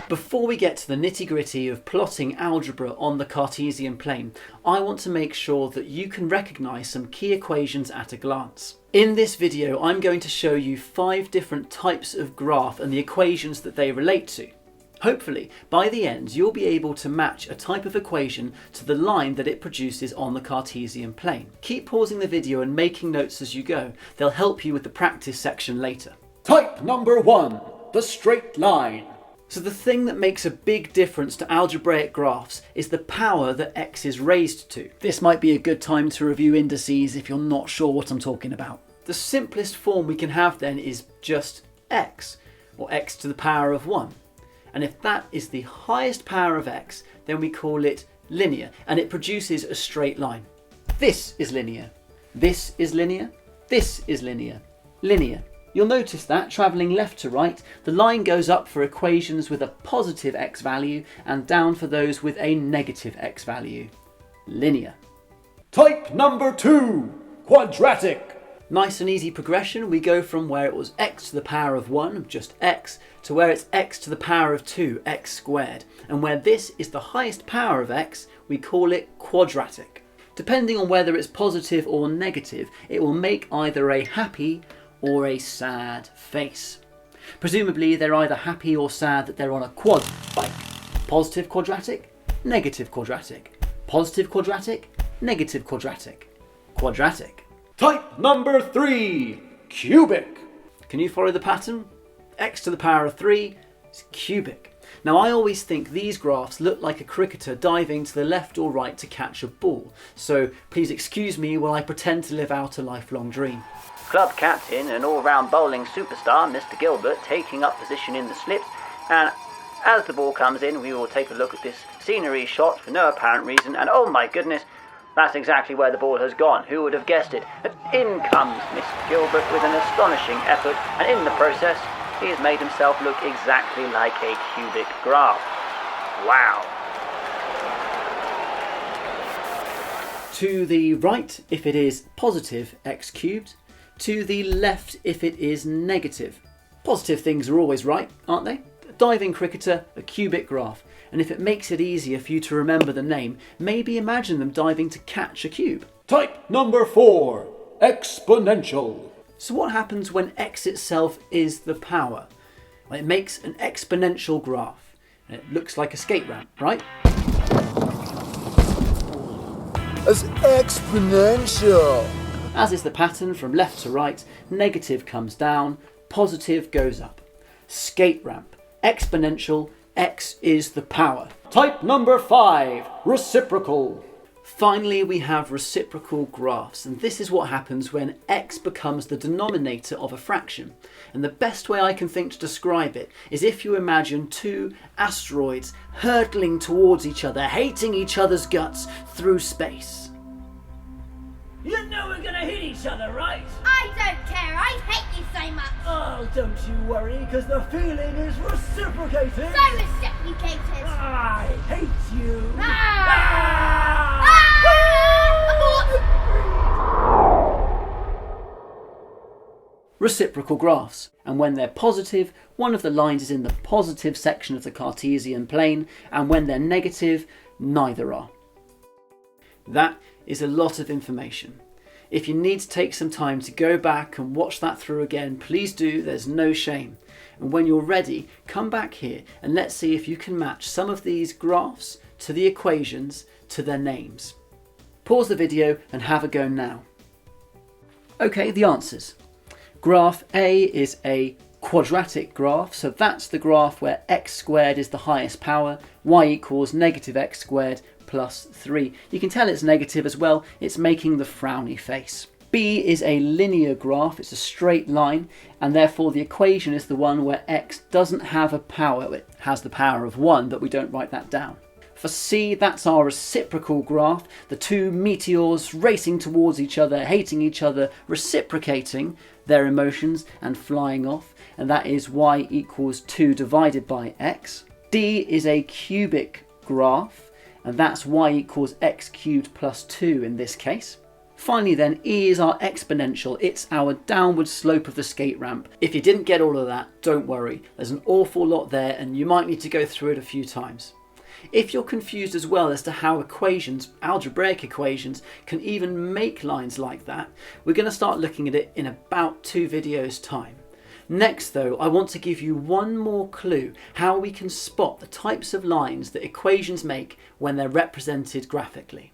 Before we get to the nitty-gritty of plotting algebra on the Cartesian plane, I want to make sure that you can recognise some key equations at a glance. In this video, I'm going to show you 5 different types of graph and the equations that they relate to. Hopefully, by the end, you'll be able to match a type of equation to the line that it produces on the Cartesian plane. Keep pausing the video and making notes as you go. They'll help you with the practice section later. Type number 1, the straight line. So the thing that makes a big difference to algebraic graphs is the power that x is raised to. This might be a good time to review indices if you're not sure what I'm talking about. The simplest form we can have then is just x, or x to the power of 1. And if that is the highest power of x, then we call it linear, and it produces a straight line. This is linear. This is linear. This is linear. Linear. You'll notice that, travelling left to right, the line goes up for equations with a positive x value and down for those with a negative x value. Linear. Type number 2, quadratic. Nice and easy progression. We go from where it was x to the power of 1, just x, to where it's x to the power of 2, x squared. And where this is the highest power of x, we call it quadratic. Depending on whether it's positive or negative, it will make either a happy or a sad face. Presumably they're either happy or sad that they're on a quad bike. Positive quadratic, negative quadratic. Positive quadratic, negative quadratic. Quadratic. Type number 3, cubic. Can you follow the pattern? X to the power of 3 is cubic. Now I always think these graphs look like a cricketer diving to the left or right to catch a ball. So please excuse me while I pretend to live out a lifelong dream. Club captain and all-round bowling superstar Mr. Gilbert taking up position in the slips, and as the ball comes in we will take a look at this scenery shot for no apparent reason, and oh my goodness, that's exactly where the ball has gone. Who would have guessed it? But in comes Mr. Gilbert with an astonishing effort, and in the process he has made himself look exactly like a cubic graph. Wow. To the right if it is positive x cubed, to the left if it is negative. Positive things are always right, aren't they? A diving cricketer, a cubic graph. And if it makes it easier for you to remember the name, maybe imagine them diving to catch a cube. Type number 4, exponential. So what happens when x itself is the power? Well, it makes an exponential graph. And it looks like a skate ramp, right? It's exponential. As is the pattern from left to right, negative comes down, positive goes up. Skate ramp, exponential, x is the power. Type number 5, reciprocal. Finally, we have reciprocal graphs, and this is what happens when x becomes the denominator of a fraction. And the best way I can think to describe it is if you imagine 2 asteroids hurtling towards each other, hating each other's guts through space. You know we're gonna hit each other, right? I don't care, I hate you so much. Oh, don't you worry, because the feeling is reciprocated. So reciprocated. I hate you. Ah! Reciprocal graphs, and when they're positive, one of the lines is in the positive section of the Cartesian plane, and when they're negative, neither are. That is a lot of information. If you need to take some time to go back and watch that through again, please do, there's no shame. And when you're ready, come back here and let's see if you can match some of these graphs to the equations to their names. Pause the video and have a go now. Okay, the answers. Graph A is a quadratic graph, so that's the graph where x squared is the highest power, y equals negative x squared plus 3. You can tell it's negative as well, it's making the frowny face. B is a linear graph, it's a straight line, and therefore the equation is the one where x doesn't have a power. It has the power of 1, but we don't write that down. For C, that's our reciprocal graph, the 2 meteors racing towards each other, hating each other, reciprocating their emotions and flying off, and that is y equals 2 divided by x. D is a cubic graph, and that's y equals x cubed plus 2 in this case. Finally then, E is our exponential. It's our downward slope of the skate ramp. If you didn't get all of that, don't worry. There's an awful lot there and you might need to go through it a few times. If you're confused as well as to how equations, algebraic equations, can even make lines like that, we're going to start looking at it in about 2 videos time. Next though, I want to give you one more clue how we can spot the types of lines that equations make when they're represented graphically.